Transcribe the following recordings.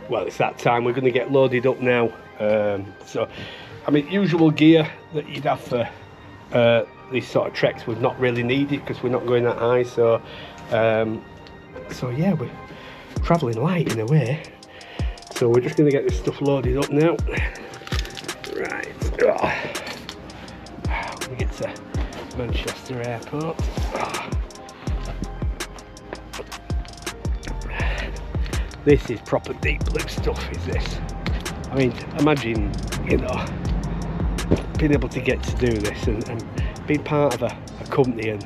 Well, it's that time. We're going to get loaded up now. So, I mean, usual gear that you'd have for these sort of treks we've not really needed because we're not going that high. So, so yeah, we're travelling light in a way. So we're just going to get this stuff loaded up now. Right. We get to Manchester Airport. This is proper deep blue stuff, is this? I mean, imagine, you know, being able to get to do this and being part of a company and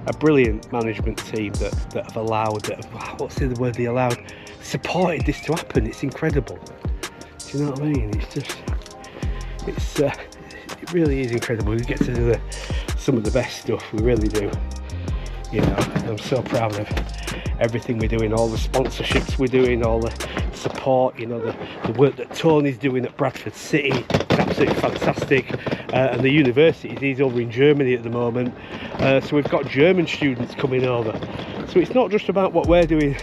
a brilliant management team that have allowed, what's the word they allowed, supported this to happen. It's incredible. Do you know what I mean? It's just, it really is incredible. We get to do some of the best stuff, we really do. You know, I'm so proud of everything we're doing, all the sponsorships we're doing, all the support, you know, the work that Tony's doing at Bradford City is absolutely fantastic. And the universities, he's over in Germany at the moment, so we've got German students coming over. So it's not just about what we're doing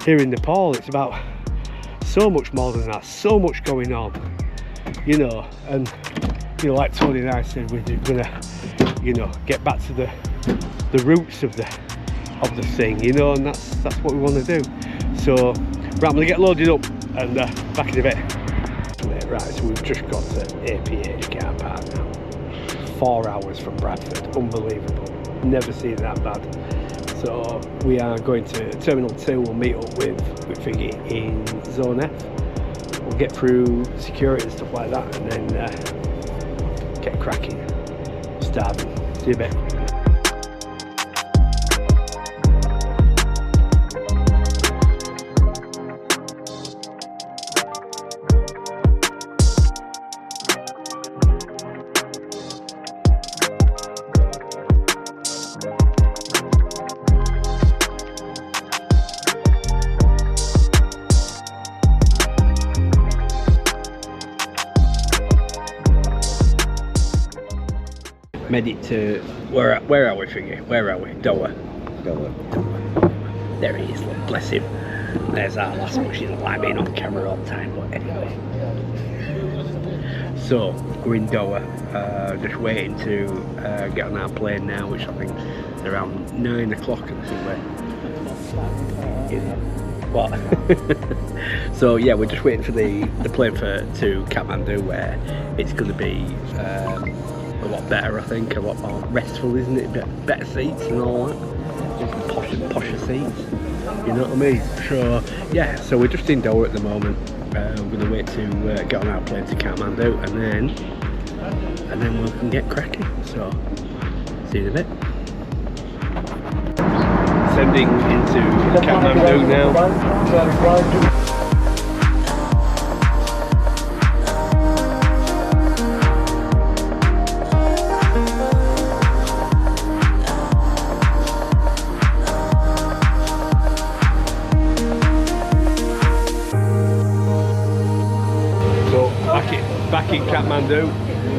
here in Nepal, it's about so much more than that, so much going on, you know. And you know, like Tony and I said, we're gonna, you know, get back to the roots of the thing, you know, and that's what we want to do. So right, I'm gonna get loaded up and back in a bit. Right, so we've just got to APH car park now. 4 hours from Bradford, unbelievable, never seen that bad. So we are going to Terminal 2, we'll meet up with Figgy in Zone F. We'll get through security and stuff like that and then get cracking, starving. See you a bit. Made it to where are we, Figgy? Where are we? Doha. There he is, look, bless him. There's our last one. She doesn't like being on camera all the time, but anyway. So we're in Doha, just waiting to get on our plane now, which I think is around 9 o'clock. And you know what? So yeah, we're just waiting for the plane to Kathmandu, where it's going to be a lot better, I think, a lot more restful, isn't it? Better seats and all that, posher seats, you know what I mean? So yeah, so we're just in Doha at the moment. We're going to wait to get on our plane to Kathmandu, and then we can get cracking. So see you in a bit. Sending into Kathmandu now. Back in Kathmandu.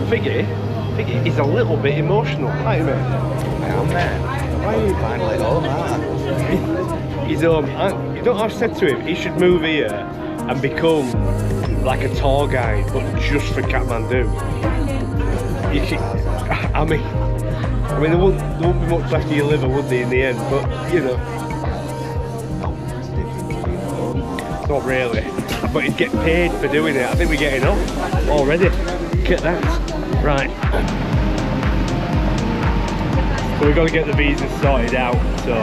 Figgy is a little bit emotional, right, mate? I am, mate. Why are you finally home, man? He's home. You know, I've said to him he should move here and become like a tour guide, but just for Kathmandu. I mean, there won't be much left of your liver, would there, in the end? But you know, not really. But he'd get paid for doing it. I think we're getting off already. Look at that. Right. So we've got to get the visas sorted out. So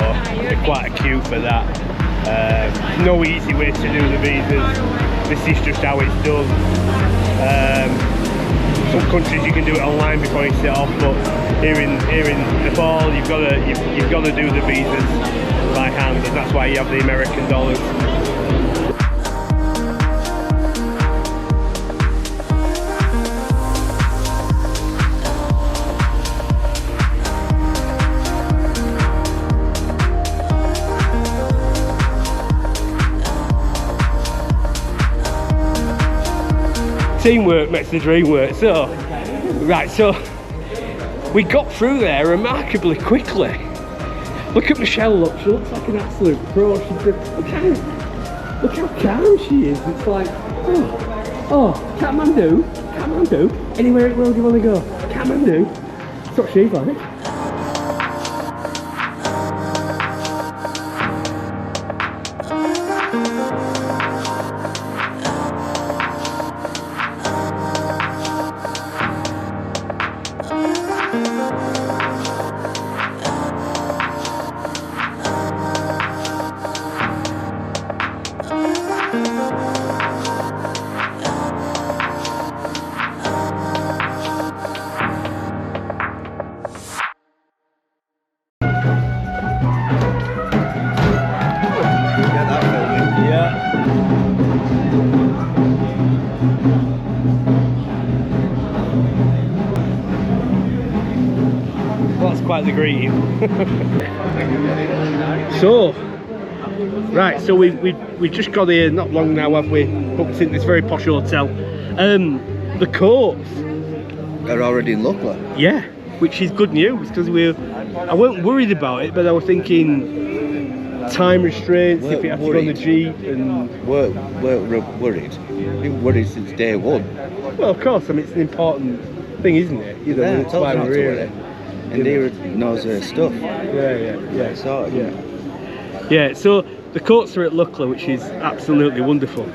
there's quite a queue for that. No easy way to do the visas. This is just how it's done. Some countries you can do it online before you set off, but here in Nepal you've got to do the visas by hand, and that's why you have the American dollars. Teamwork makes the dream work. So, right, so we got through there remarkably quickly. Look at Michelle, look, she looks like an absolute pro. Look how calm she is. It's like, oh, Kathmandu, anywhere in the world you want to go, Kathmandu. That's what she's like. Quite the greeting. So, right, so we just got here not long now, have we? Booked in this very posh hotel. The courts They're already in Luckler. Yeah, which is good news because I weren't worried about it, but I was thinking time restraints if you have to go on the Jeep and. We're worried. We've been worried since day one. Well, of course, I mean it's an important thing, isn't it? You know, Yeah, that's why we're here. And he knows their stuff. Yeah. Sorted. Yeah, so the courts are at Luckler, which is absolutely wonderful.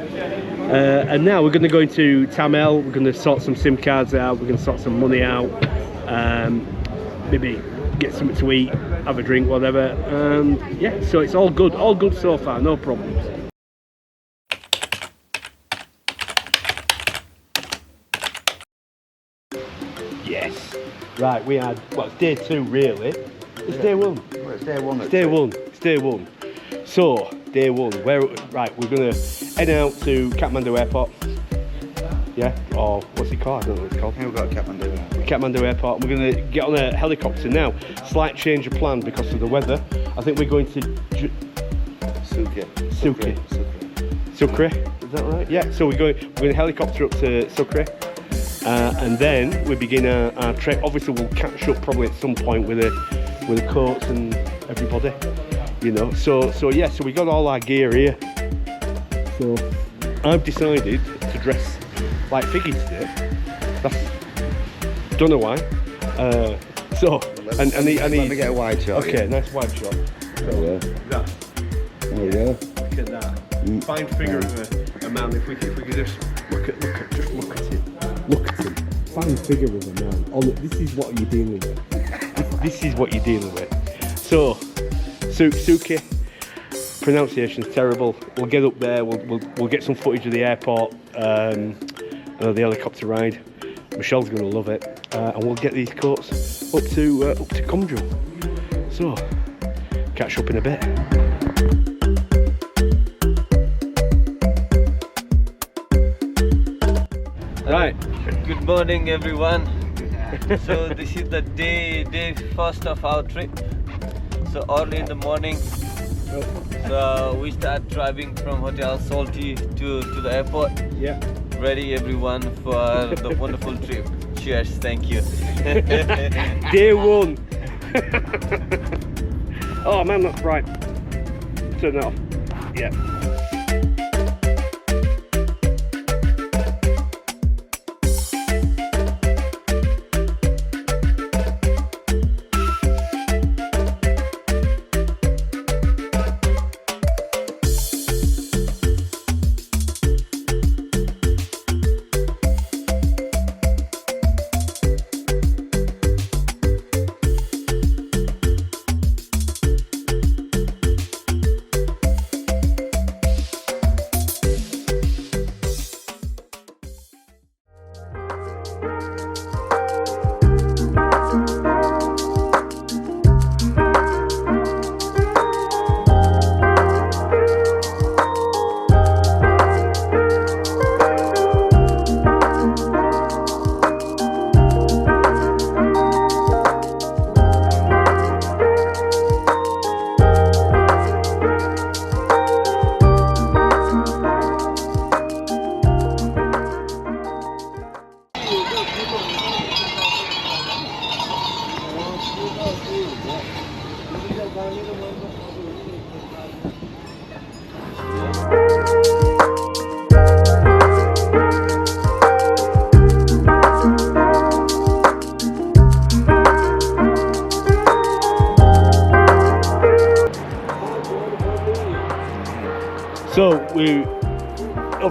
And now we're going to go into Tamel, we're going to sort some SIM cards out, we're going to sort some money out, maybe get something to eat, have a drink, whatever. Yeah, so it's all good so far, no problems. Yes. Right, we had, well, it's day 2 really. It's day 1. Well, it's day 1. It's day 1. It's day 1. So, day 1. Right, we're going to head out to Kathmandu Airport. Yeah, or what's it called? I don't know what it's called. Here we've got Kathmandu. Kathmandu Airport. We're going to get on a helicopter now. Slight change of plan because of the weather. I think we're going to Sucre. Is that right? Yeah. So we're going to helicopter up to Sucre. And then we begin our trek. Obviously, we'll catch up probably at some point with the coats and everybody, you know. So yeah. So we got all our gear here. So I've decided to dress like Figgy today. Don't know why. Let me get a wide shot. Okay, nice wide shot. So, there we go. Look at that. Fine figure of a man. If we could just look at him. Look at him. Fine figure of a man. Oh, look, this is what you're dealing with. This is what you're dealing with. So, Suki, pronunciation's terrible. We'll get up there. We'll get some footage of the airport, the helicopter ride. Michelle's going to love it, and we'll get these coats up to Khumjung. So, catch up in a bit. Right. Good morning, everyone. So this is the day first of our trip. So early in the morning, so we start driving from Hotel Salty to the airport. Yeah. Ready, everyone, for the wonderful trip. Cheers, thank you. Day 1. Oh man, that's bright. Turn it off. Yeah.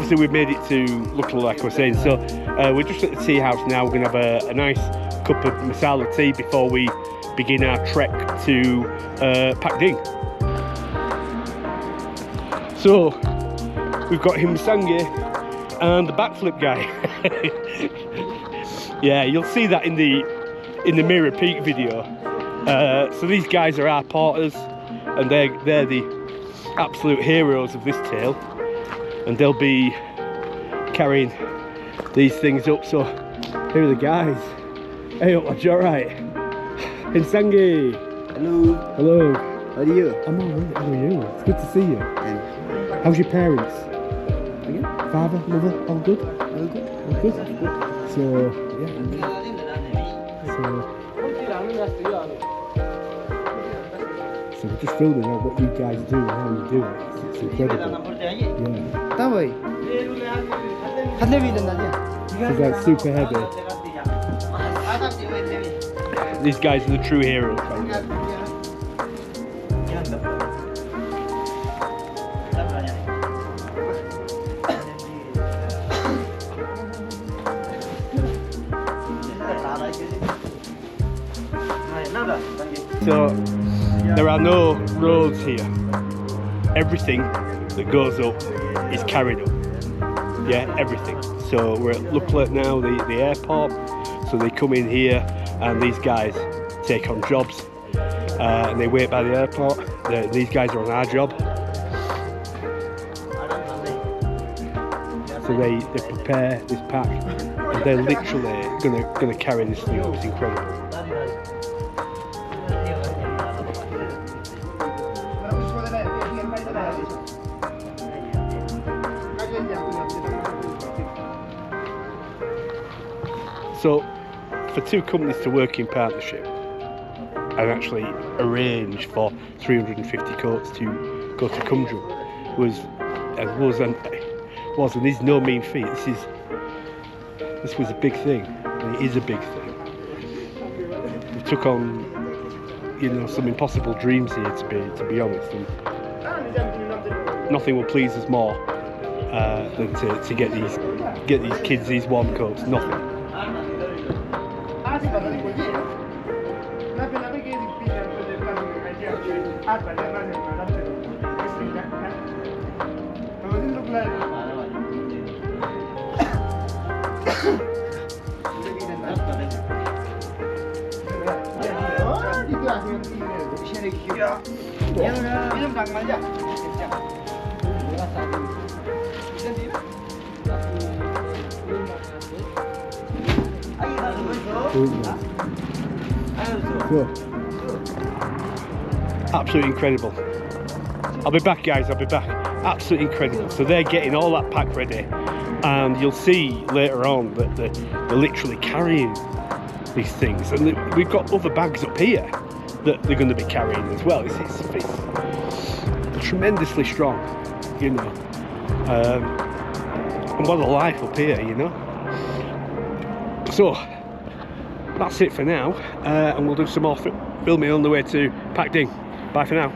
So we've made it to luckily, like I was saying. So we're just at the tea house now. We're gonna have a nice cup of masala tea before we begin our trek to Pakding. So we've got Khumjung and the backflip guy. Yeah, you'll see that in the Mirror Peak video. So these guys are our porters, and they're the absolute heroes of this tale, and they'll be carrying these things up. So here are the guys. Hey, what, you alright? Khumjung. Hello. Hello. How are you? I'm alright, how are you? It's good to see you. And How's your parents? again? Father, mother, all good? All good. All good? So, yeah. So we're just filming out what you guys do and how you do it. It's incredible. Yeah. Давай. It's like super heavy. These guys are the true heroes. So there are no roads here. Everything that goes up is carried up. Yeah, everything. So we're at Lukla now, the airport. So they come in here and these guys take on jobs and they wait by the airport. These guys are on our job. So they prepare this pack and they're literally gonna carry this thing up. It's incredible. So, for two companies to work in partnership and actually arrange for 350 coats to go to Khumjung was and is no mean feat. This was a big thing, and it is a big thing. We took on, you know, some impossible dreams here, to be honest, and nothing will please us more than to get these kids these warm coats. Nothing. So, absolutely incredible. I'll be back, guys, I'll be back. Absolutely incredible. So they're getting all that pack ready, and you'll see later on that they're literally carrying these things, and we've got other bags up here that they're going to be carrying as well. It's tremendously strong, you know, and what a life up here, you know. So that's it for now, and we'll do some more filming on the way to Pakding. Bye for now.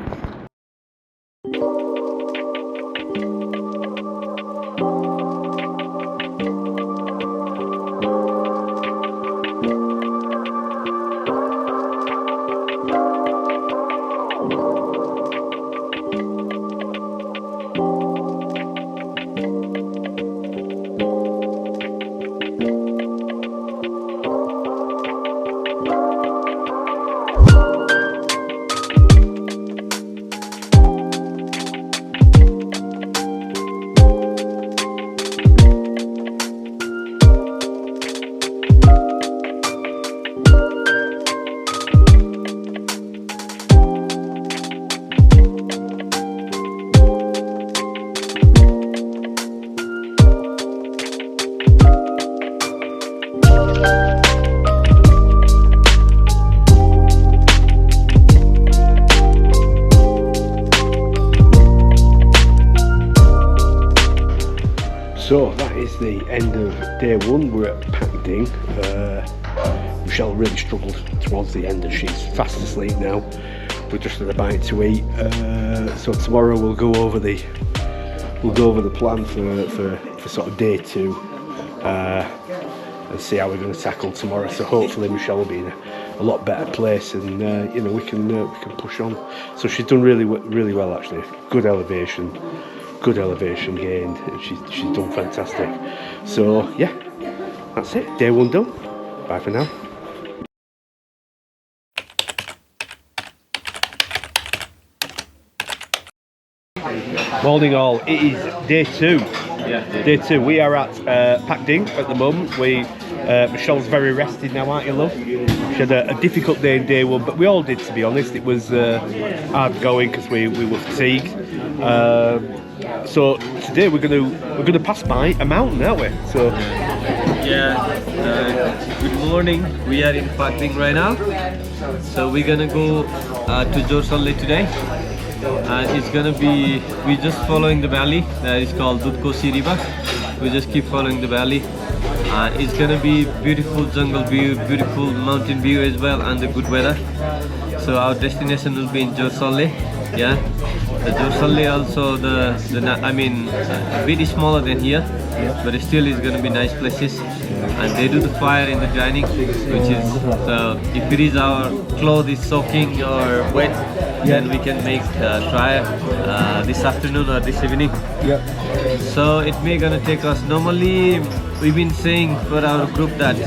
So that is the end of day one. We're at Pakding. Michelle really struggled towards the end and she's fast asleep now. We're just at a bite to eat. So tomorrow we'll go over the plan for sort of day two and see how we're going to tackle tomorrow. So hopefully Michelle will be in a lot better place and you know, we can push on. So she's done really well actually. Good elevation gained, and she's done fantastic. So yeah, that's it. Day one done. Bye for now. Morning all. It is day two. Day two. We are at Pakding at the moment. Michelle's very rested now, aren't you, love? She had a difficult day in day one, but we all did, to be honest. It was hard going because we were fatigued. So today we're gonna pass by a mountain, aren't we? So yeah. Good morning. We are in Pakding right now. So we're gonna go to Jorsalli today. And it's gonna be, we're just following the valley that is called Dudkosi River. We just keep following the valley, and it's gonna be beautiful jungle view, beautiful mountain view as well, and the good weather. So our destination will be in Jorsalli. Yeah, the Jorsalli also a bit smaller than here, but it still is gonna be nice places. And they do the fire in the joining, which is, so if it is our clothes is soaking or wet, then we can make fire this afternoon or this evening. yeah. So it may gonna take us, normally we've been saying for our group that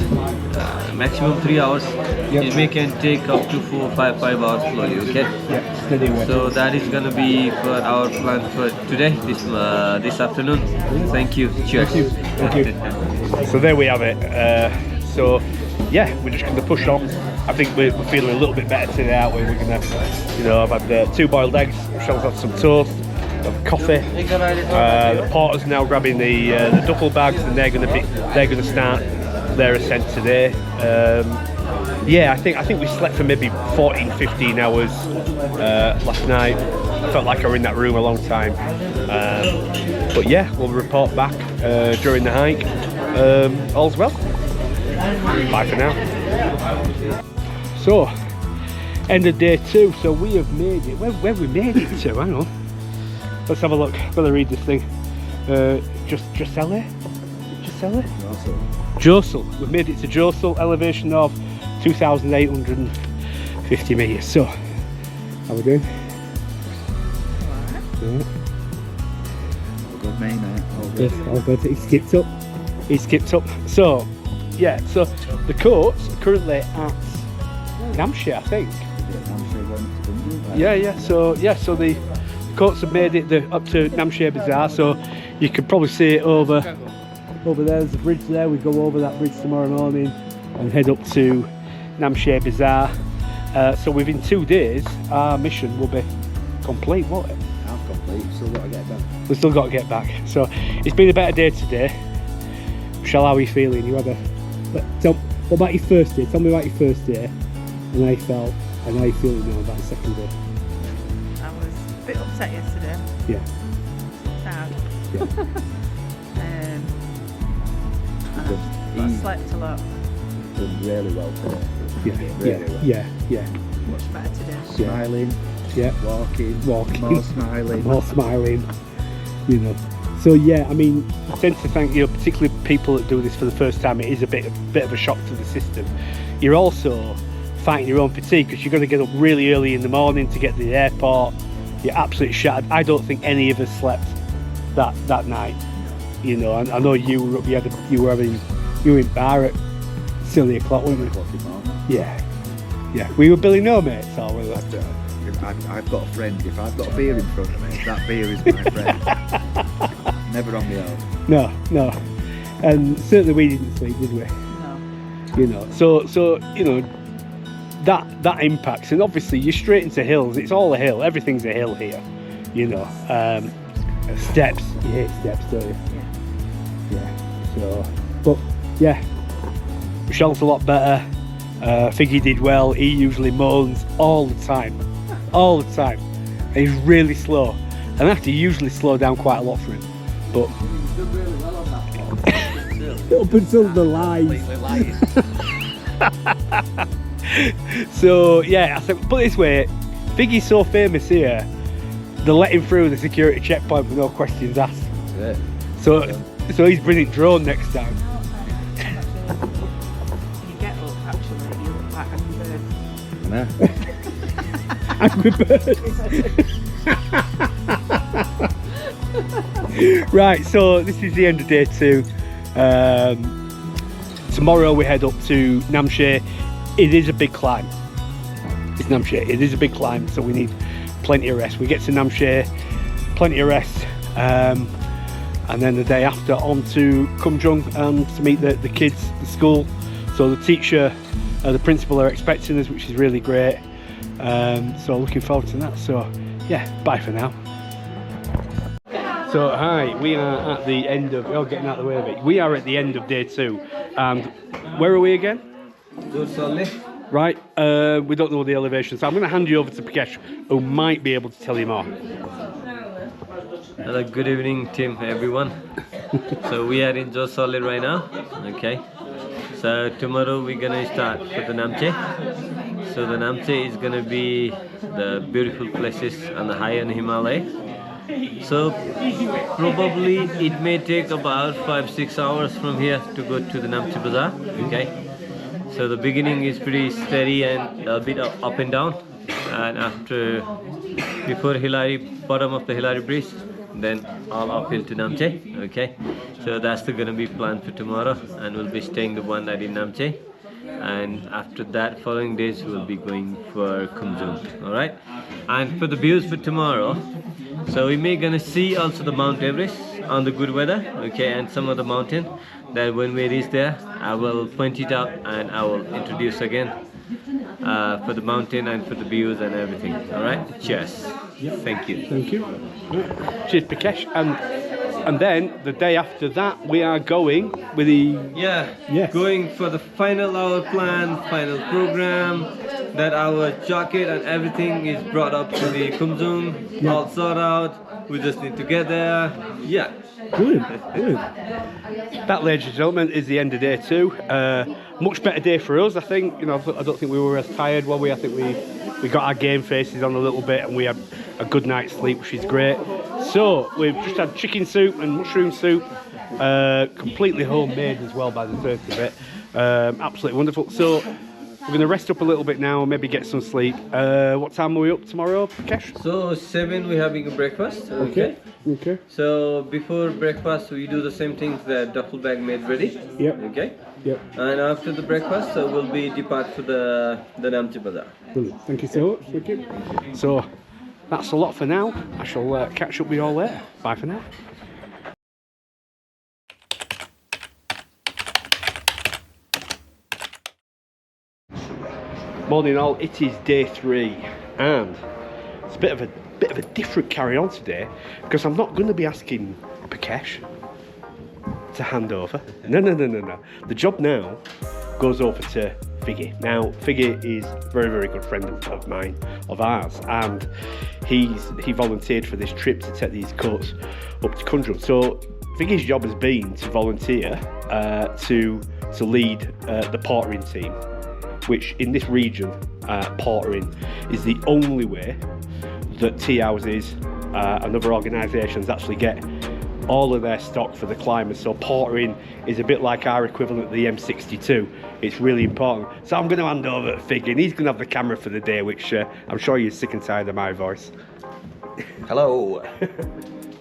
maximum 3 hours. Yep. It may can take up to 4 or 5 hours slowly, okay? Yeah, steady away. So that is gonna be for our plan for today, this afternoon. Thank you. Cheers. Thank you. So there we have it. So yeah, we're just going to push on. I think we're feeling a little bit better today, aren't we? We're going to, you know, I've had 2 boiled eggs. Michelle's had some toast, coffee. The porter's now grabbing the duffel bags, and they're going to start their ascent today. Yeah, I think we slept for maybe 14-15 hours last night. I felt like I was in that room a long time. But yeah, we'll report back during the hike. All's well. Bye for now. So, end of day 2. So we have made it. Where have we made it to? Hang on. Let's have a look. Better read this thing. Jorsalli? Jorsel. We've made it to Jorsel, elevation of 2,850 metres. So, how we doing? All good, mate. All good. Yes, all good. He skipped up. So, yeah. So the coats are currently at Namche, I think. Yeah. So the coats have made it up to Namche Bazaar. So you can probably see it over there. There's a bridge there. We go over that bridge tomorrow morning and head up to Namche Bazaar. So within 2 days, our mission will be complete, won't it? Complete. Still got to get back. We've still got to get back. So it's been a better day today. Michelle, how are you feeling? What about your first day? Tell me about your first day and how you felt and how you feeling now about the second day. I was a bit upset yesterday. Yeah. Sad. Yeah. I slept a lot. Done really well today. Yeah. Much better today. Smiling. Yeah. Walking. More smiling. You know. So yeah, I mean, I tend to think, you know, particularly people that do this for the first time, it is a bit of a shock to the system. You're also fighting your own fatigue because you're going to get up really early in the morning to get to the airport. You're absolutely shattered. I don't think any of us slept that night. You know, I know you were in bar at 7 o'clock, weren't you? 8 o'clock in the morning. Yeah. We were Billy No Mates, or were that? I've got a friend. If I've got a beer in front of me, that beer is my friend. Never on my own. No. And certainly we didn't sleep, did we? No. You know, so you know, that impacts, and obviously you're straight into hills. It's all a hill. Everything's a hill here. You know, steps. You hate steps, don't you? Yeah. So, but yeah, Michelle's a lot better. Figgy did well. He usually moans all the time. And he's really slow, and I have to usually slow down quite a lot for him. But You did really well on that Up until the lies. Completely lying. So yeah, I said, put it this way, Figgy's so famous here, they're letting through the security checkpoint with no questions asked. That's it. So he's bringing drone next time. When you get up, actually, you look like Angry Bird. Angry Bird. Right, so this is the end of day 2. Tomorrow we head up to Namche. It is a big climb. It's Namche. It is a big climb, so we need plenty of rest. We get to Namche, plenty of rest, and then the day after on to Khumjung to meet the kids, the school. So the teacher, the principal are expecting us, which is really great. So looking forward to that. So yeah, bye for now. So hi, we are at the end of, getting out of the way of it. We are at the end of day 2, and where are we again? Right, we don't know the elevation, so I'm going to hand you over to Prakash, who might be able to tell you more. Hello, good evening, team, everyone. So we are in Josole right now. Okay. So tomorrow we're gonna start for the Namche. So the Namche is gonna be the beautiful places on the high end Himalaya. So probably it may take about 5-6 hours from here to go to the Namche Bazaar. Okay. So the beginning is pretty steady and a bit up and down, and before bottom of the Hillary Bridge, then all uphill to Namche. Okay, so that's gonna be planned for tomorrow, and we'll be staying the one night in Namche, and after that following days we'll be going for Khumjung. All right, and for the views for tomorrow, so we may gonna see also the Mount Everest on the good weather. Okay, and some of the mountain that when we reach there, I will point it out and I will introduce again for the mountain and for the views and everything. All right, cheers. Yep. Thank you. Thank you. Cheers, Prakash. And then the day after that, we are going with the Going for the final hour plan, final program. That our jacket and everything is brought up to the Khumjung, all sorted out. We just need to get there. Yeah. Brilliant. That, ladies and gentlemen, is the end of day 2. Much better day for us, I think. I don't think we were as tired, were we? I think we got our game faces on a little bit, and we had a good night's sleep, which is great. So we've just had chicken soup and mushroom soup, completely homemade as well by the taste of it. Absolutely wonderful. So we're going to rest up a little bit now and maybe get some sleep. What time are we up tomorrow, Prakash? So 7 we're having a breakfast. Okay. So before breakfast we do the same things, the duffel bag made ready. Yep. Okay. Yep. And after the breakfast we'll be depart for the Namche Bazaar. Brilliant. Thank you so much. Thank you. So that's a lot for now. I shall catch up with you all later. Bye for now. Morning all, it is day 3 and it's a bit of a different carry on today because I'm not going to be asking Prakash to hand over. No. The job now goes over to Figgy. Now Figgy is a very good friend of mine, of ours, and he volunteered for this trip to take these coats up to Khumjung. So Figgy's job has been to volunteer to lead the portering team, which in this region, portering is the only way that tea houses and other organisations actually get all of their stock for the climbers. So portering is a bit like our equivalent of the M62. It's really important. So I'm going to hand over to Figgy, and he's going to have the camera for the day, which I'm sure you're sick and tired of my voice. Hello.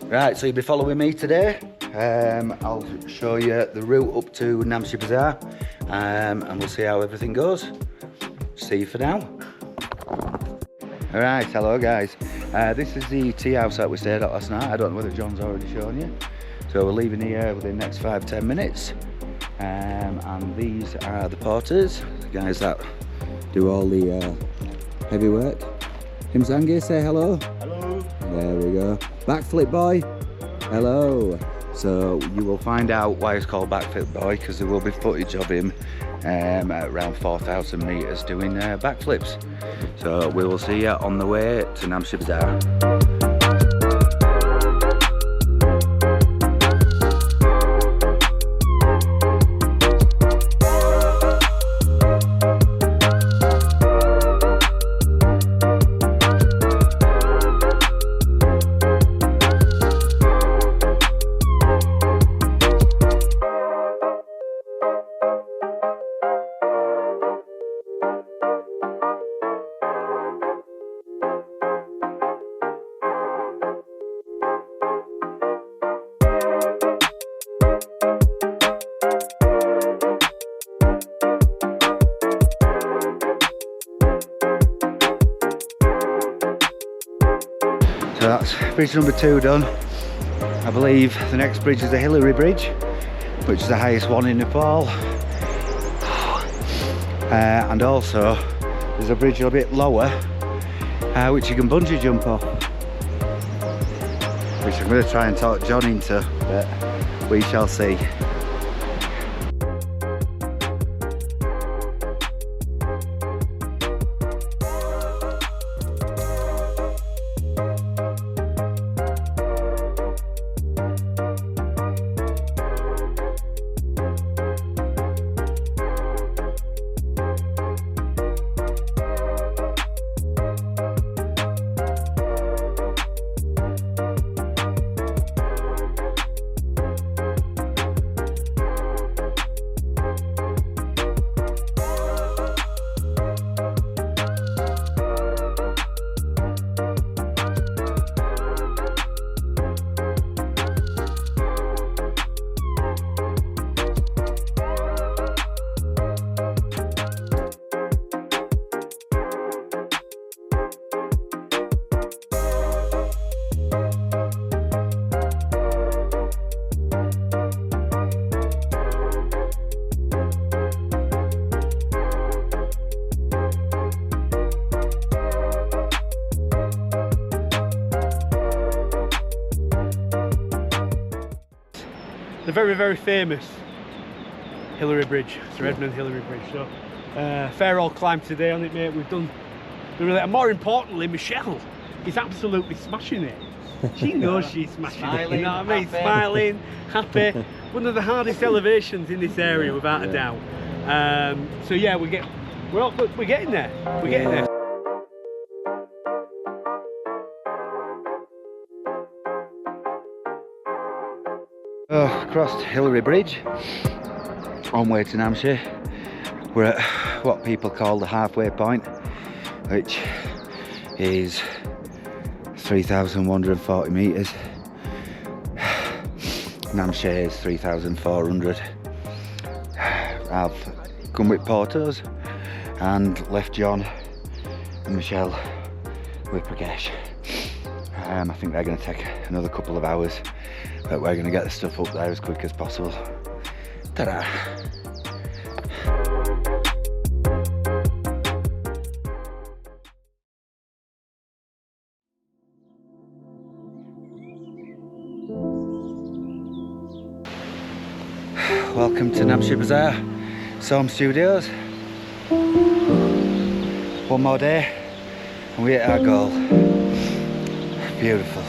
Right, so you'll be following me today. I'll show you the route up to Namche Bazaar, and we'll see how everything goes. See you for now. Alright, hello guys. This is the tea house that we stayed at last night. I don't know whether John's already shown you. So we're leaving here within the next 5-10 minutes. And these are the porters, the guys that do all the heavy work. Himzangi, say hello. Hello. There we go. Backflip boy. Hello. So you will find out why it's called Backflip Boy, because there will be footage of him at around 4,000 metres doing backflips. So we will see you on the way to Namche Bazaar. So that's bridge number 2 done. I believe the next bridge is the Hillary Bridge, which is the highest one in Nepal. And also there's a bridge a little bit lower which you can bungee jump off, which I'm going to try and talk John into, but we shall see. The very, very famous Hillary Bridge, Sir Edmund Hillary Bridge. So, fair old climb today on it, mate. We've done really, and more importantly, Michelle is absolutely smashing it. She knows she's smashing it, you know what I mean? Happy. Smiling, happy. One of the hardest elevations in this area, without a doubt. So yeah, we're getting there. We're getting there. Crossed Hillary Bridge on way to Namche. We're at what people call the halfway point, which is 3,140 metres. Namche is 3,400. I've come with Portos and left John and Michelle with Prakesh. I think they're going to take another couple of hours, but we're going to get the stuff up there as quick as possible. Ta-da! Welcome to Namche Bazaar, SORM Studios. One more day and we hit our goal. Beautiful.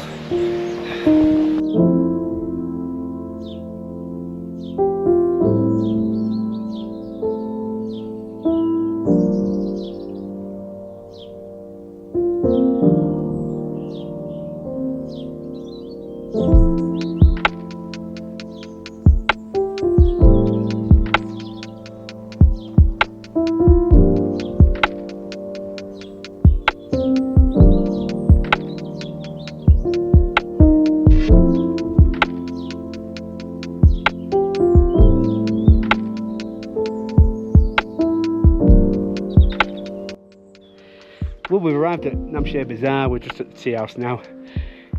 Well, we've arrived at Namche Bazaar. We're just at the tea house now.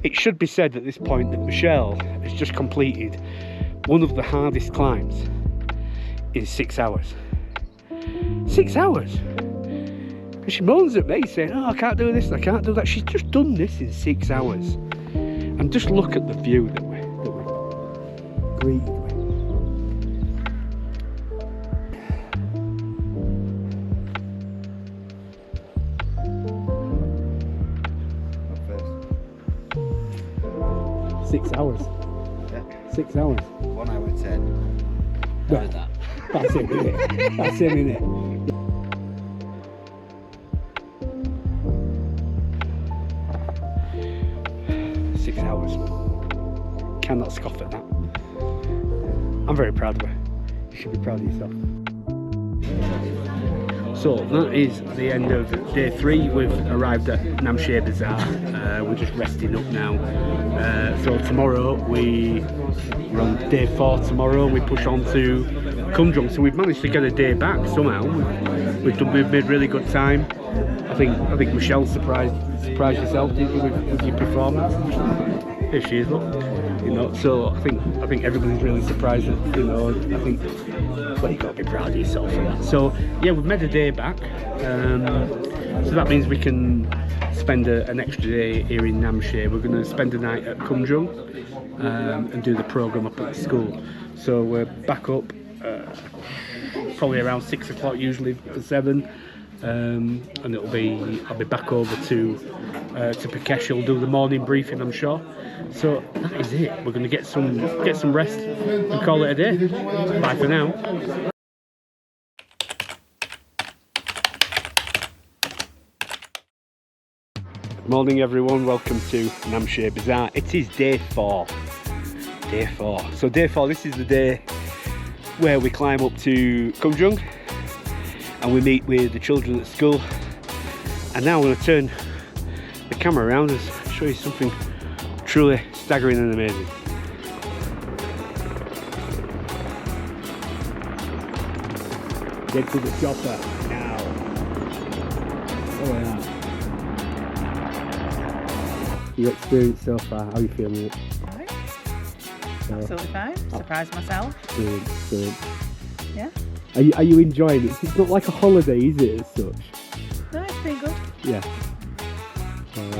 It should be said at this point that Michelle has just completed one of the hardest climbs in 6 hours. 6 hours! And she moans at me saying, oh, I can't do this, I can't do that. She's just done this in 6 hours. And just look at the view that we're greeted with. First. 6 hours. Yeah. 6 hours. 1 hour 10. No, that's him, isn't it? That's him, isn't it? 6 hours. Cannot scoff at that. I'm very proud of her. You should be proud of yourself. So that is the end of day 3. We've arrived at Namche Bazaar. We're just resting up now. So tomorrow we're on day 4 tomorrow. We push on to Khumjung. So we've managed to get a day back somehow. We've made really good time. I think Michelle surprised yourself, didn't you, with your performance? Here she is, look. You know, so I think everybody's really surprised that, you know, I think, well, you've got to be proud of yourself for that. So yeah, we've made a day back, so that means we can spend an extra day here in Namshare. We're going to spend a night at Khumjung and do the programme up at the school. So we're back up probably around 6 o'clock, usually for 7, and I'll be back over to Pikesh. I'll do the morning briefing, I'm sure. So that is it. We're going to get some rest and call it a day. Bye for now. Good morning everyone, welcome to Namshare Bazaar. It is day 4. So day 4, this is the day where we climb up to Khumjung and we meet with the children at school. And now I'm going to turn the camera around and show you something truly staggering and amazing. Get to the chopper now. Oh yeah. Your experience so far, how are you feeling it? Right. Absolutely fine. Surprised myself. Good. Yeah. Are you enjoying it? It's not like a holiday, is it, as such? No, it's been good. Yeah.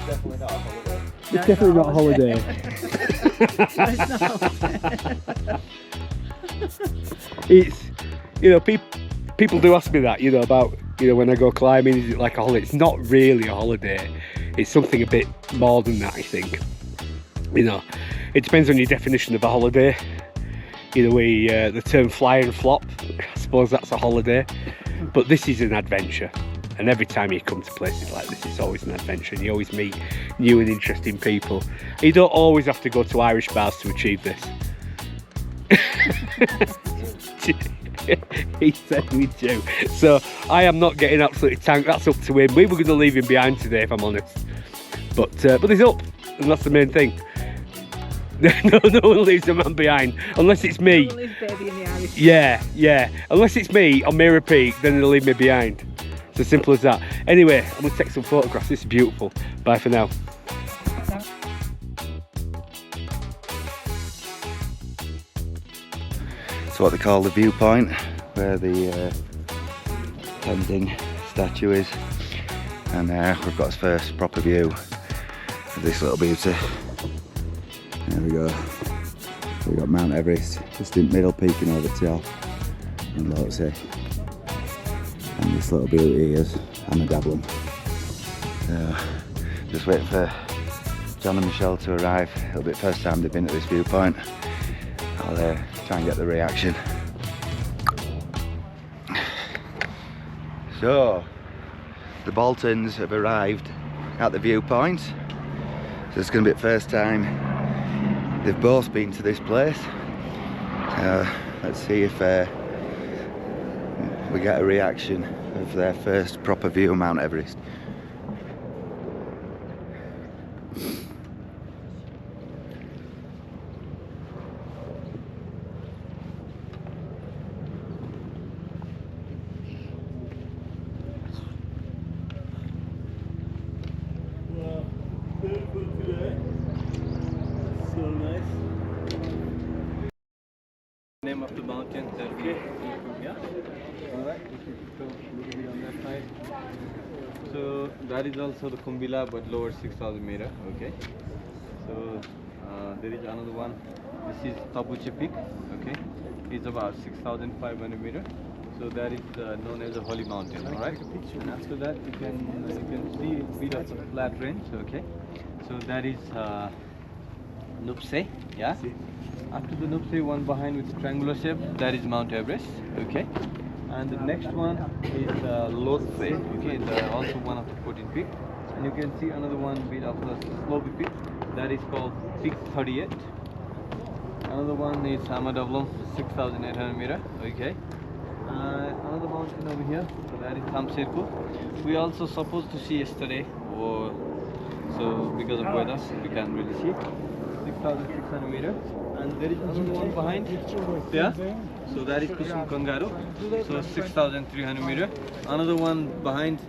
Definitely not a holiday. It's definitely not a holiday. No, it's not. It's, you know, people do ask me that, you know, about, you know, when I go climbing, is it like a holiday? It's not really a holiday. It's something a bit more than that, I think. You know, it depends on your definition of a holiday. You know, the term fly and flop, I suppose that's a holiday. But this is an adventure. And every time you come to places like this, it's always an adventure, and you always meet new and interesting people. You don't always have to go to Irish bars to achieve this. He said we do. So I am not getting absolutely tanked. That's up to him. We were going to leave him behind today, if I'm honest. But he's up, and that's the main thing. No one leaves a man behind, unless it's me. No one leaves baby in the Irish. Yeah. Unless it's me on Mirror Peak, then they'll leave me behind. It's as simple as that. Anyway, I'm going to take some photographs. This is beautiful. Bye for now. It's what they call the viewpoint, where the pending statue is, and we've got our first proper view of this little beauty. There we go. We've got Mount Everest just in the middle, peeking over the top, and Lhotse. And this little beauty is Kathmandu. So, just waiting for John and Michelle to arrive. It'll be the first time they've been at this viewpoint. I'll try and get the reaction. So, the Boltons have arrived at the viewpoint. So it's going to be the first time they've both been to this place. Let's see if we get a reaction of their first proper view of Mount Everest. Wow, beautiful today. So nice. Name of the mountain that we yeah. Alright, if you could go a little bit on that side. So that is also the Kumbila, but lower 6,000 meter. Okay. So there is another one. This is Tabuche Peak. Okay. It's about 6,500 meter. So that is known as a holy mountain. All right. And after that, you can see a bit of a flat range. Okay. So that is Nupse. Yeah. After the Nupse, one behind with the triangular shape, that is Mount Everest. Okay. And the next one is Lhotse. Okay. Also one of the 14 peaks. And you can see another one bit of the slopey peak. That is called Peak 38. Another one is Kathmandu, 6,800 meter. Okay. Another mountain over here, so that is Khamsirku. We also supposed to see yesterday, so because of weather we can't really see. 6,600 meter, and there is another one behind. Yeah, so that is Kusum Kangaru, so 6,300 meter. Another one behind,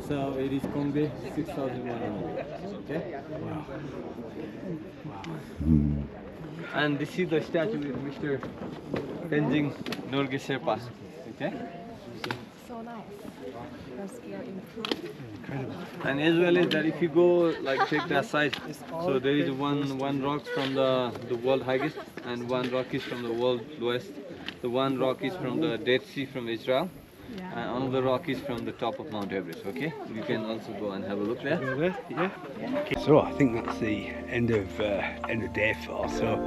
So it is Kongbe 6,100. Okay. Wow. And this is the statue with Mr. Tenzing Norgay Sherpa. Okay. So nice. Your skill improved. Incredible. And as well as that, if you go like take that side, so there is one rock from the world highest, and one rock is from the world lowest. The one rock is from the Dead Sea from Israel, and another rock is from the top of Mount Everest. Okay, you can also go and have a look there. Go there, yeah. So I think that's the end of day 4. So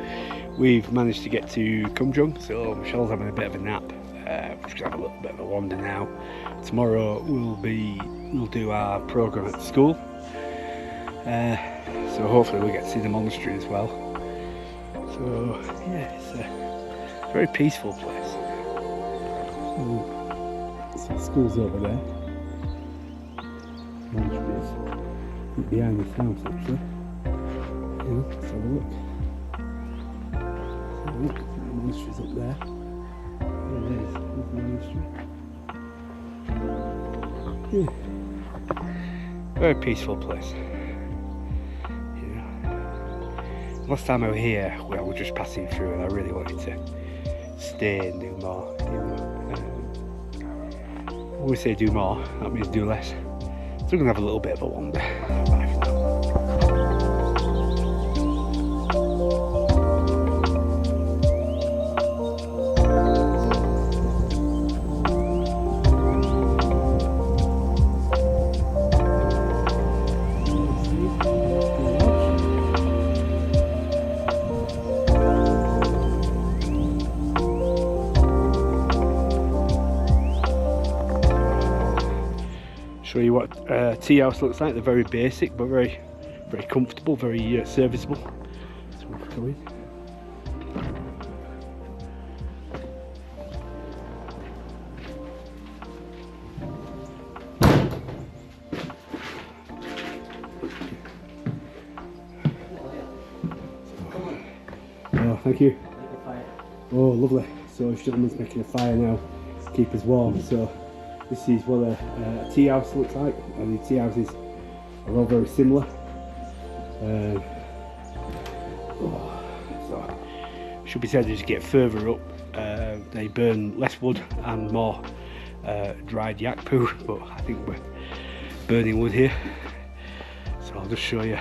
we've managed to get to Khumjung. So Michelle's having a bit of a nap. We're just gonna have a little bit of a wander now. Tomorrow we'll do our program at school. So hopefully we'll get to see the monastery as well. So yeah, it's a very peaceful place. So the school's over there. Monastery is behind this house actually. Yeah, let's have a look. Let's have a look. The monastery's up there. There it is. There's the monastery. Yeah. Very peaceful place. Yeah. Last time I was here, well, we were just passing through, and I really wanted to stay and do more. When we say do more, that means do less. So we're gonna have a little bit of a wander. Bye for now. Show you what tea house looks like. They're very basic but very comfortable, very serviceable. So we'll go in. Oh, thank you. Oh, lovely. So this gentleman's making a fire now to keep us warm. So this is what a tea house looks like, and the tea houses are all very similar. So should be said as you get further up, they burn less wood and more dried yak poo, but I think we're burning wood here. So I'll just show you.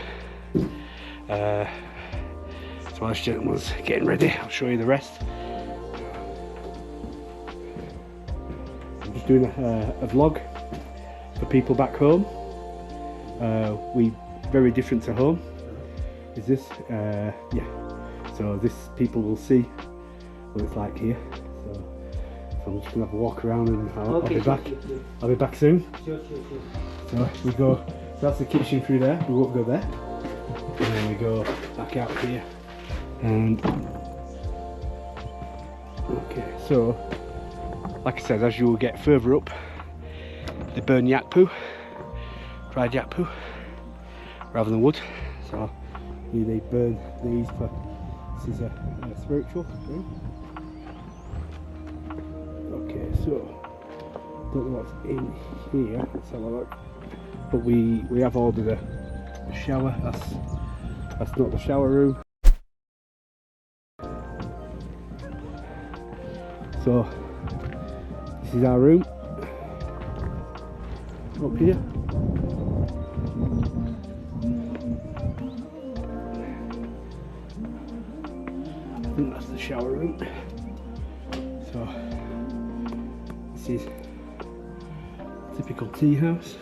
So while this gentleman's getting ready, I'll show you the rest. Doing a vlog for people back home. We very different to home. Is this? Yeah. So this people will see what it's like here. So I'm just gonna have a walk around, and I'll be back. I'll be back soon. Sure. So we go. So that's the kitchen through there. We won't go there. And then we go back out here. And okay, so. Like I said, as you will get further up, they burn yak poo, dried yak poo, rather than wood. So they burn these for, this is a spiritual room. Okay, so don't know what's in here. Let's have a look. But we have ordered a shower. That's not the shower room. So this is our room up here. I think that's the shower room. So this is typical tea house.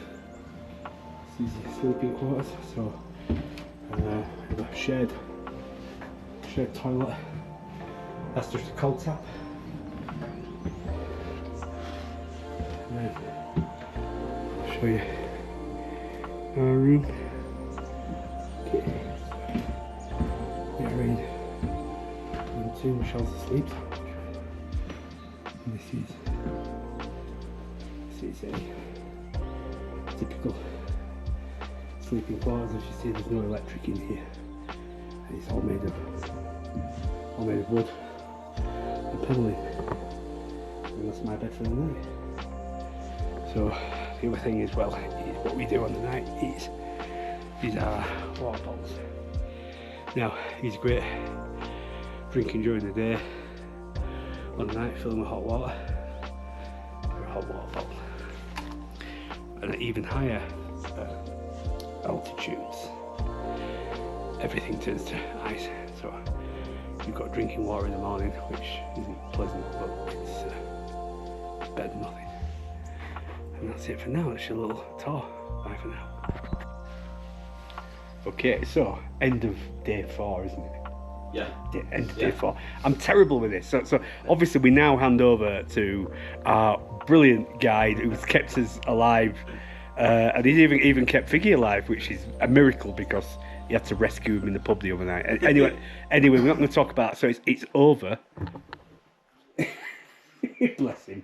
This is your sleeping quarters. So we have a shared toilet. That's just a cold tap. I'll show you our room. Okay. We're in room 2, Michelle's asleep. And this is a typical sleeping quarters. As you see, there's no electric in here. It's all made of wood and paneling. And that's my bed for the night. So the other thing as well is what we do on the night is these are water bottles. Now these are great drinking during the day. On the night, fill them with hot water. A hot water bottle. And at even higher altitudes, everything turns to ice. So you've got drinking water in the morning, which isn't pleasant, but it's better than nothing. And that's it for now. That's your little tour. Bye for now. Okay, so end of day 4, isn't it? Yeah. End of day 4. I'm terrible with this. So obviously we now hand over to our brilliant guide who's kept us alive, and he's even kept Figgy alive, which is a miracle because he had to rescue him in the pub the other night. Anyway, we're not going to talk about it. So it's over. Bless him.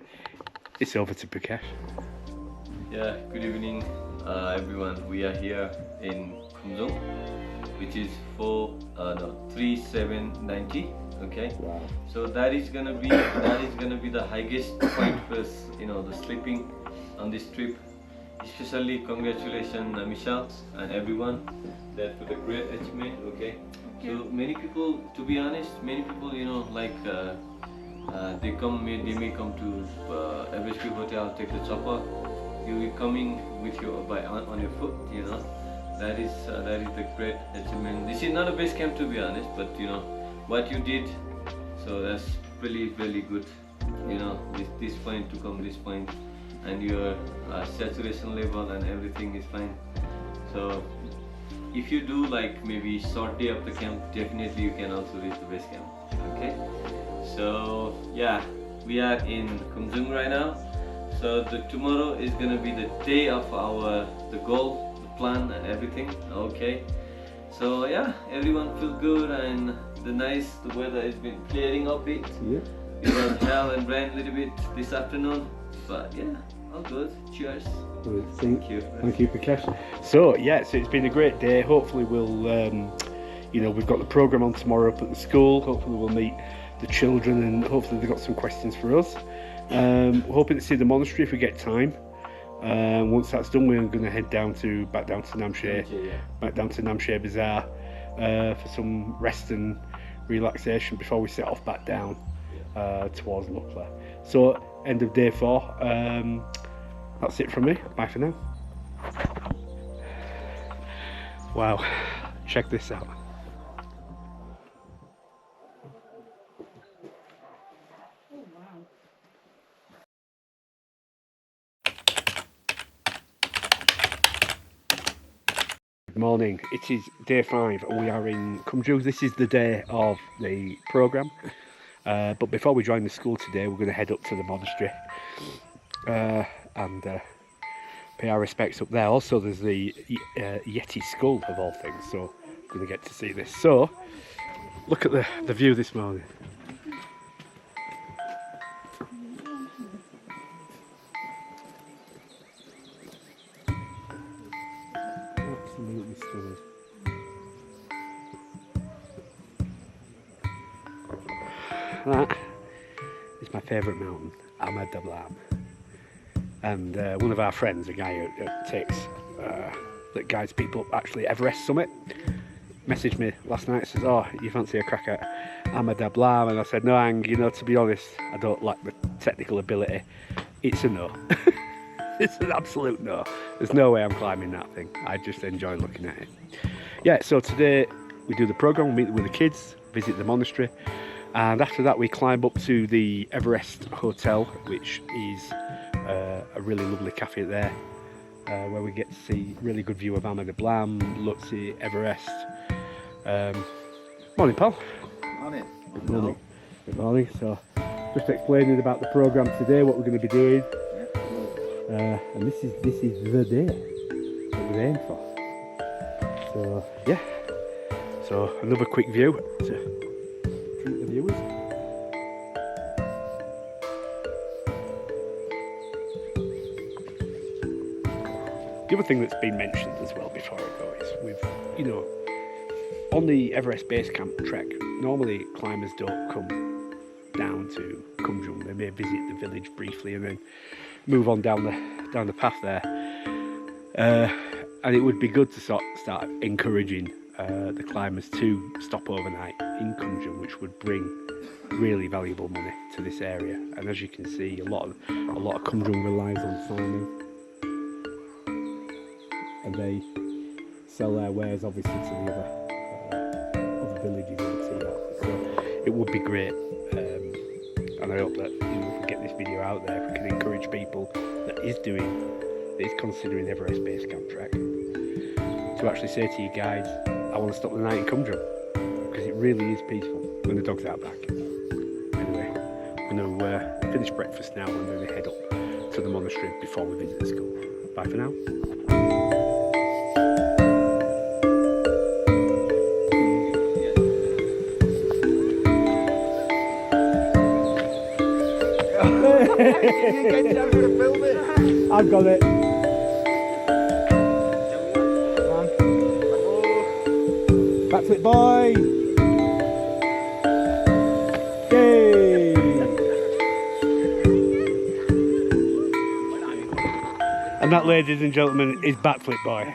It's over to Prakash. Yeah, good evening everyone. We are here in Khumjung, which is 3790. Okay. Wow. So that is gonna be the highest point for us, the sleeping on this trip. Especially congratulations Michelle and everyone that for the great achievement. Okay. So many people, to be honest, they may come to Everest Hotel, take the chopper. You'll be coming with your on your foot. That is the great achievement. This is not a base camp, to be honest, but what you did, so that's really good. This point to come this point, and your saturation level and everything is fine. So if you do like maybe short day of the camp, definitely you can also reach the base camp. Okay. So yeah, we are in Khumjung right now. So tomorrow is gonna be the day of the goal, the plan and everything. Okay. So yeah, everyone feel good, and the weather has been clearing up a bit. Yeah. It was hell and rain a little bit this afternoon, but yeah, all good. Cheers. Thank you, Prakash. So yeah, so it's been a great day. Hopefully we'll, we've got the program on tomorrow up at the school. Hopefully we'll meet the children, and hopefully they've got some questions for us. We're hoping to see the monastery if we get time. Once that's done, we're going to head back down to Namche Bazaar for some rest and relaxation before we set off back down towards Lukla. So end of day 4. That's it from me. Bye for now. Wow, check this out. Good morning. It is day 5 and we are in Khumjung. This is the day of the programme. But before we join the school today, we're going to head up to the monastery and pay our respects up there. Also, there's the Yeti skull of all things, so we're going to get to see this. So, look at the view this morning. Absolutely stunning. That is my favourite mountain, Ahmad Dablam. And one of our friends, a guy who that guides people up actually Everest summit, messaged me last night and says, "Oh, you fancy a crack at Ahmad Dablam?" And I said, "No, Ang, to be honest, I don't lack the technical ability. It's a no." It's an absolute no. There's no way I'm climbing that thing. I just enjoy looking at it. Yeah, so today we do the programme, we meet with the kids, visit the monastery, and after that we climb up to the Everest Hotel, which is a really lovely cafe there, where we get to see really good view of Ahmad Dablam, Lutzi, Everest. Morning, pal. Morning. Good morning. Good morning. So, just explaining about the programme today, what we're going to be doing. And this is the day that we're aiming for. So yeah. So another quick view to treat the viewers. The other thing that's been mentioned as well before I go is on the Everest Base Camp trek, normally climbers don't come down to Khumjung. They may visit the village briefly and then move on down the path there. And it would be good to start encouraging the climbers to stop overnight in Khumjung, which would bring really valuable money to this area. And as you can see, a lot of Khumjung relies on farming, and they sell their wares obviously to the other villages in Tia. So it would be great, and I hope that if we get this video out there, if we can encourage people that is considering Everest Base Camp trek, to actually say to you guys, I want to stop the night in Khumjung, because it really is peaceful when the dogs are back. Anyway, I'm going to finish breakfast now and then head up to the monastery before we visit the school. Bye for now. I've got it. Backflip boy! Yay! And that, ladies and gentlemen, is Backflip boy.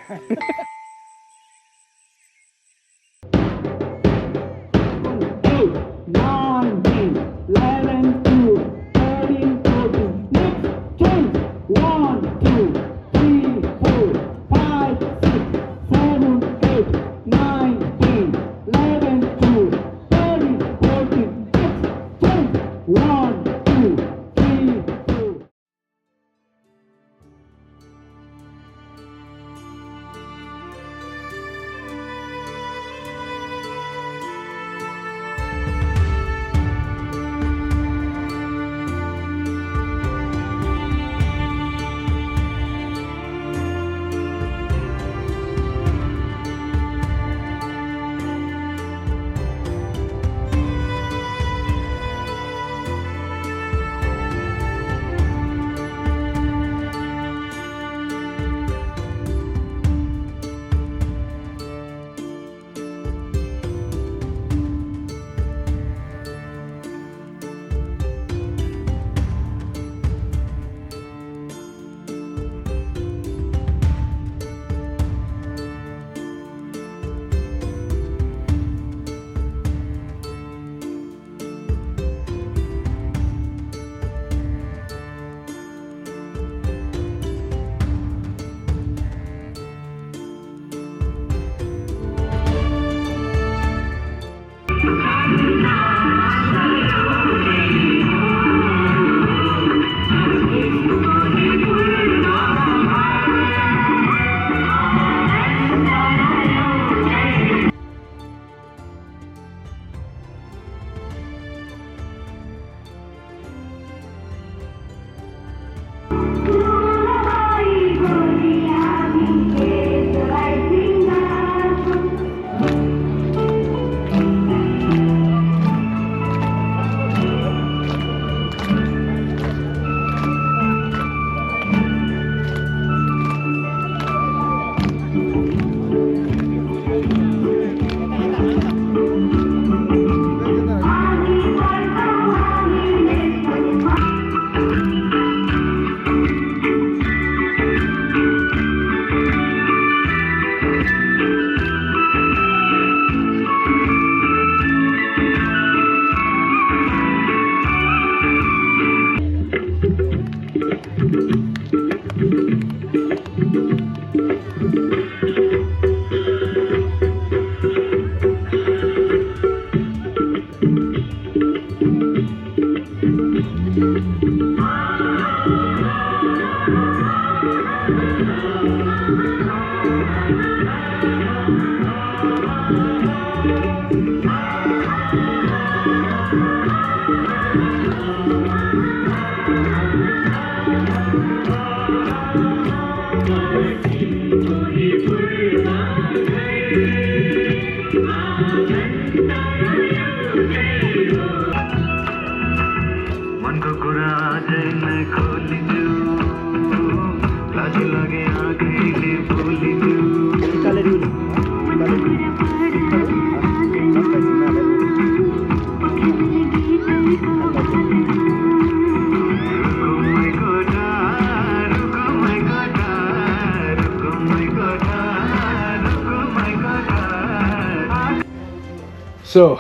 So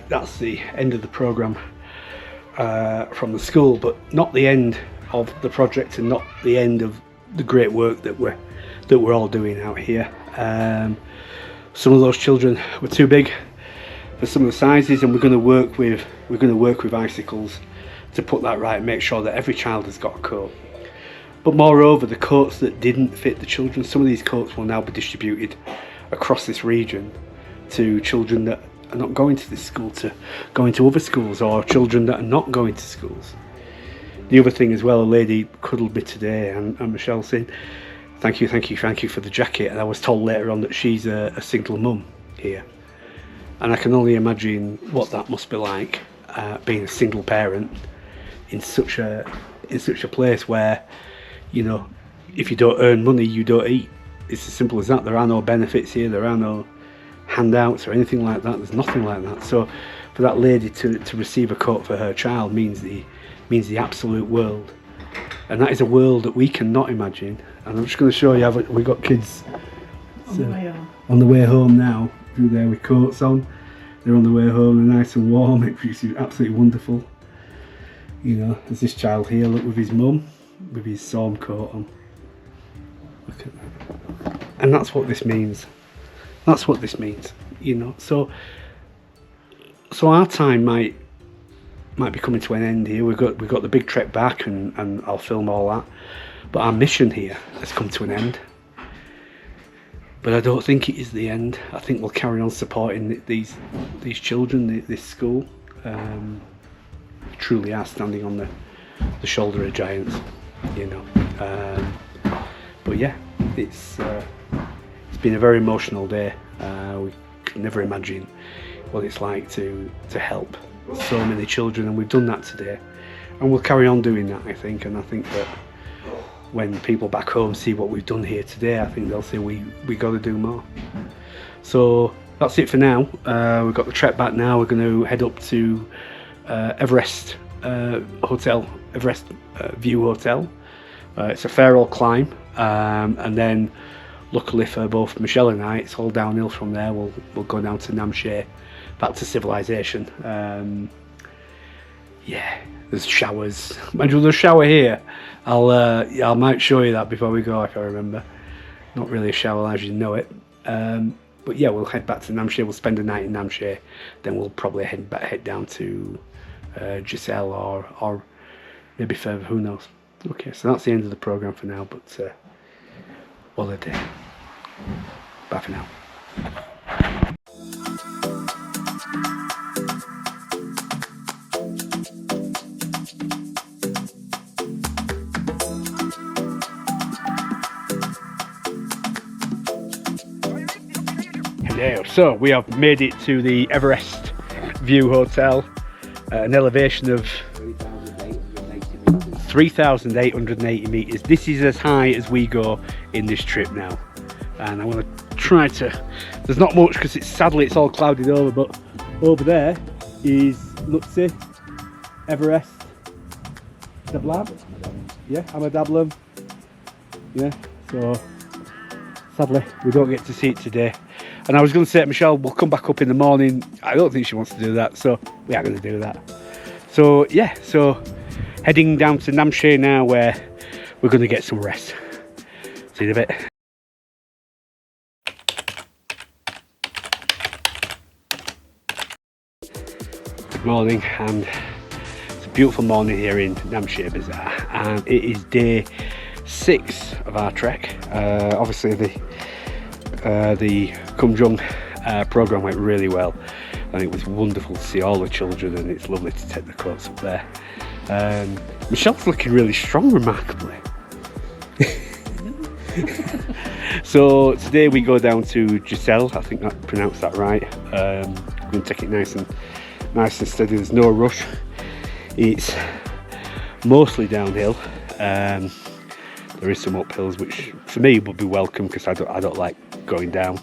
that's the end of the programme from the school, but not the end of the project and not the end of the great work that we're all doing out here. Some of those children were too big for some of the sizes, and we're going to work with Icicles to put that right and make sure that every child has got a coat. But moreover, the coats that didn't fit the children, some of these coats will now be distributed across this region to children that are not going to this school, to going to other schools, or children that are not going to schools. The other thing as well, a lady cuddled me today, and Michelle said, thank you for the jacket. And I was told later on that she's a single mum here. And I can only imagine what that must be like, being a single parent in such a place where, you know, if you don't earn money, you don't eat. It's as simple as that. There are no benefits here, there are no handouts or anything like that. There's nothing like that. So for that lady to receive a coat for her child means the absolute world. And that is a world that we cannot imagine. And I'm just going to show you, we've got kids on the way home now, through there with coats on. They're on the way home, they're nice and warm, which is absolutely wonderful. You know, there's this child here, look, with his mum, with his SORM coat on. Look at that. And that's what this means. That's what this means, you know. So our time might be coming to an end here. We've got the big trek back, and I'll film all that. But our mission here has come to an end. But I don't think it is the end. I think we'll carry on supporting these children, this school. Truly are standing on the shoulder of giants, you know. But yeah, it's been a very emotional day. We could never imagine what it's like to help so many children, and we've done that today, and we'll carry on doing that, I think. And I think that when people back home see what we've done here today, I think they'll say we got to do more. So that's it for now. We've got the trek back now. We're going to head up to Everest Hotel, Everest View Hotel. It's a fair old climb, and then luckily for both Michelle and I, it's all downhill from there. We'll go down to Namche, back to civilization. Yeah, there's showers. Imagine there's a shower here. I might show you that before we go, if I remember. Not really a shower as you know it. But yeah, we'll head back to Namche. We'll spend the night in Namche. Then we'll probably head down to Icicles or maybe further. Who knows? Okay, so that's the end of the program for now. But what a day. Bye for now. So we have made it to the Everest View Hotel, an elevation of 3,880 metres. This is as high as we go in this trip now, and I'm going to try to, there's not much because sadly it's all clouded over, but over there is Lutzi, Everest, Dablab, yeah, Amadablam, yeah, so sadly we don't get to see it today. And I was going to say to Michelle, we'll come back up in the morning. I don't think she wants to do that, so we are going to do that. So yeah, so heading down to Namche now, where we're going to get some rest. See you in a bit. Good morning, and it's a beautiful morning here in Namche Bazaar, and it is day 6 of our trek. Obviously the Khumjung programme went really well, and it was wonderful to see all the children, and it's lovely to take the coats up there. Michelle's looking really strong, remarkably. So today we go down to Icicles, I think I pronounced that right. We're going to take it nice and steady. There's no rush. It's mostly downhill. There is some uphills, which for me would be welcome because I don't like going down.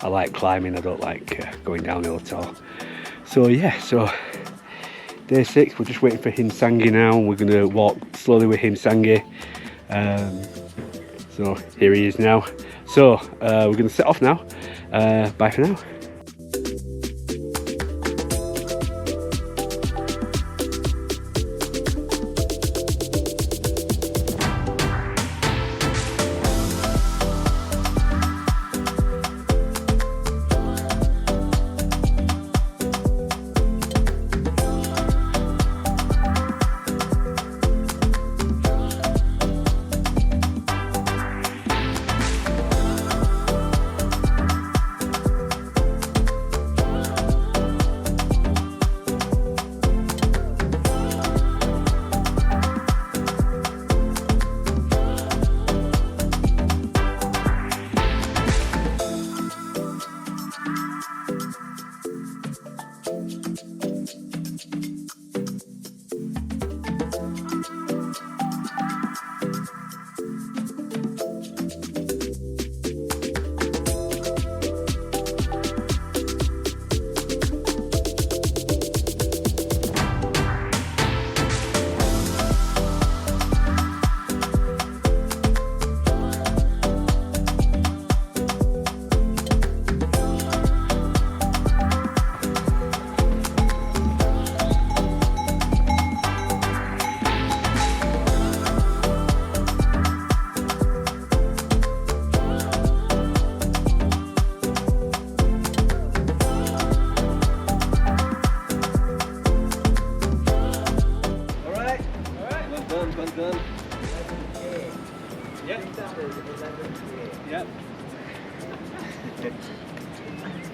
I like climbing. I don't like going downhill at all. So yeah, so day 6. We're just waiting for Himsangi now, and we're going to walk slowly with Himsangi. So here he is now. So we're going to set off now. Bye for now.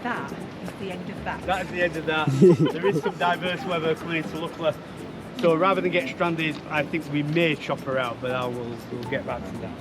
that is the end of that. That is the end of that. There is some diverse weather coming into Luckler. So rather than get stranded, I think we may chop her out, but we'll get back to that.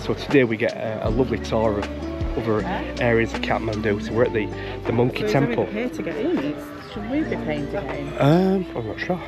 So today we get a lovely tour of other areas of Kathmandu. So we're at the Monkey Temple. So here to get in. Should we be paying to get in? I'm not sure.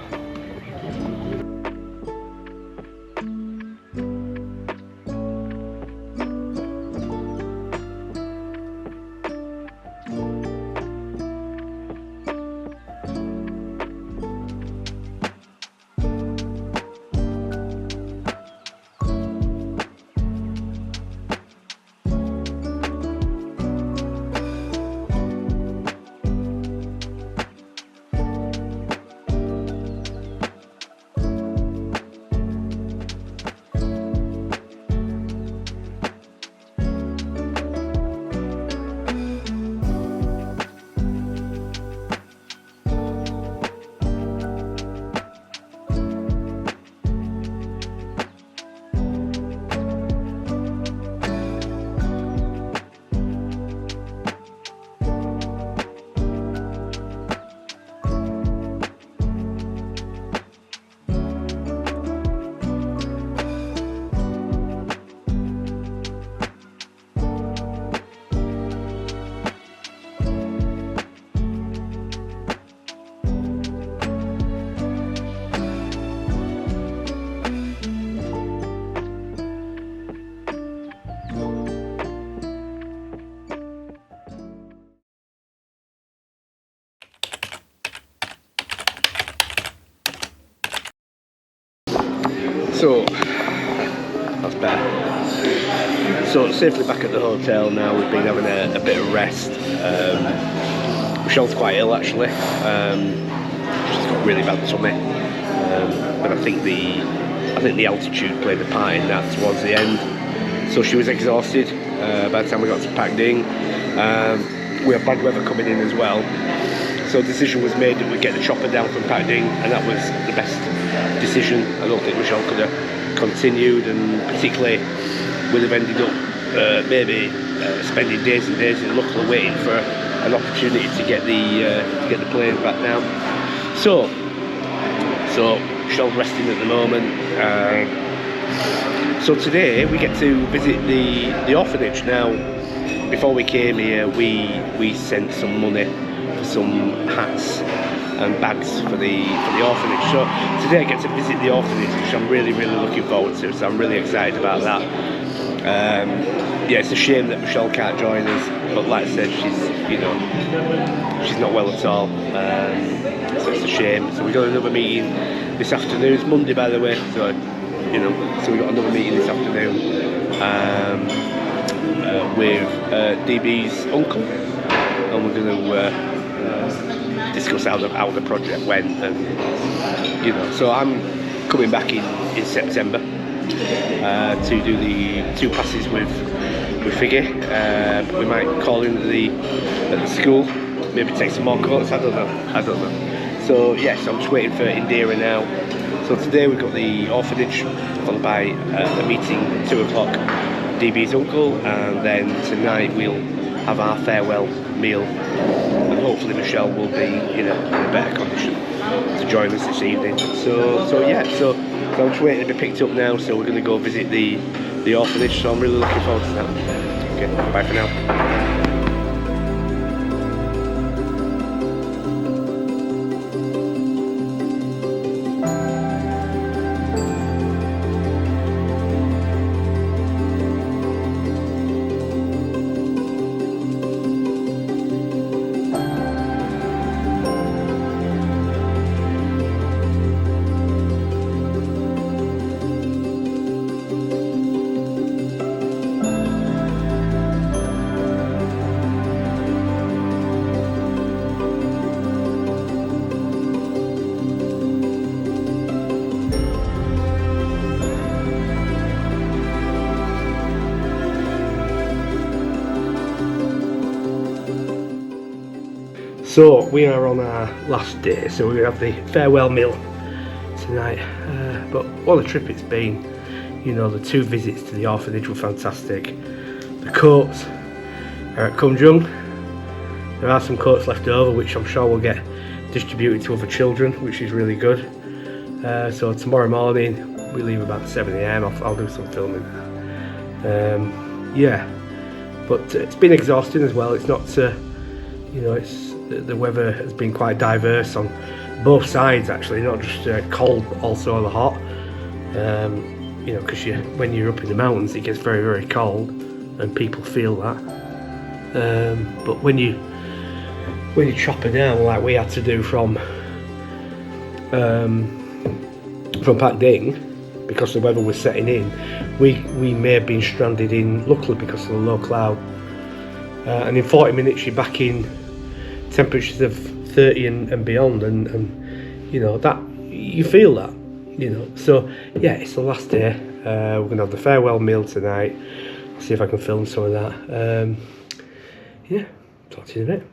So that's better. So safely back at the hotel now. We've been having a bit of rest. Michelle's quite ill actually. She's got really bad tummy, but I think the altitude played a part in that towards the end. So she was exhausted by the time we got to Pakding. We had bad weather coming in as well. So a decision was made that we'd get the chopper down from Pakding, and that was the best decision. I don't think Michelle could have continued, and particularly would have ended up maybe spending days and days in Luckler waiting for an opportunity to get the plane back down. So Michelle's resting at the moment. So today we get to visit the orphanage. Now, before we came here, we sent some money for some hats and bags for the orphanage. So today I get to visit the orphanage, which I'm really looking forward to. So I'm really excited about that. Yeah, it's a shame that Michelle can't join us, but like I said, she's not well at all. So it's a shame. So we got another meeting this afternoon. It's Monday, by the way. So so we got another meeting this afternoon with DB's uncle, and we're going to discuss how the project went, and so I'm coming back in September to do the 2 passes with Figgy. We might call in at the school, maybe take some more coats. I don't know. So yes, I'm just waiting for Indira now. So today we've got the orphanage, followed by a meeting at 2 o'clock, DB's uncle, and then tonight we'll have our farewell meal, and hopefully Michelle will be in a better condition to join us this evening. So I'm just waiting to be picked up now. So we're going to go visit the orphanage. So I'm really looking forward to that. Okay, bye for now. So we are on our last day, so we're going to have the farewell meal tonight. But what a trip it's been. You know, the 2 visits to the orphanage were fantastic. The coats are at Khumjung. There are some coats left over which I'm sure will get distributed to other children, which is really good. So tomorrow morning we leave about 7 AM. I'll do some filming. Yeah, but it's been exhausting as well. It's not, you know, the weather has been quite diverse on both sides actually, not just cold but also the hot. You know, because when you're up in the mountains it gets very, very cold and people feel that. But when you chopper down like we had to do from Pak Ding, because the weather was setting in, we may have been stranded in, luckily because of the low cloud, and in 40 minutes you're back in temperatures of 30 and beyond, and you know that you feel that, you know. So yeah, it's the last day. We're gonna have the farewell meal tonight. I'll see if I can film some of that. Yeah, talk to you in a bit.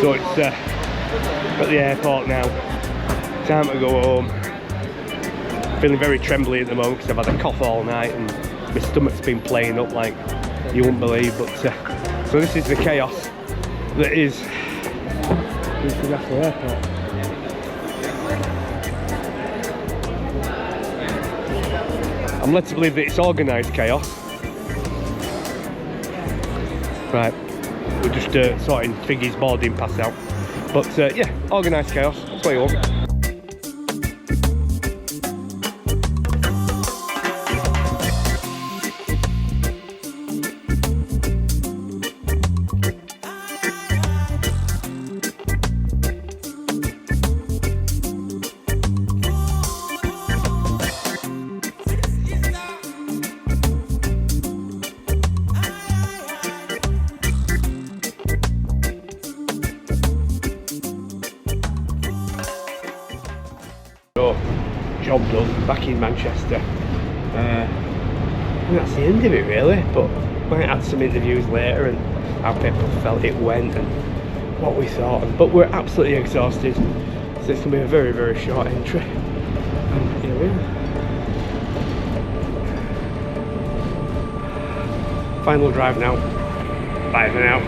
So it's at the airport now, time to go home. Feeling very trembly at the moment because I've had a cough all night and my stomach's been playing up like you wouldn't believe. But so this is the chaos that is the airport. I'm led to believe that it's organised chaos. Right. We're just sorting Figgy's boarding pass out. But yeah, organised chaos, that's what you want. So, job done, back in Manchester. And that's the end of it really, but we might add some interviews later and how people felt it went and what we thought. But we're absolutely exhausted, so it's going to be a very, very short entry. And here we are. Final drive now. Bye for now.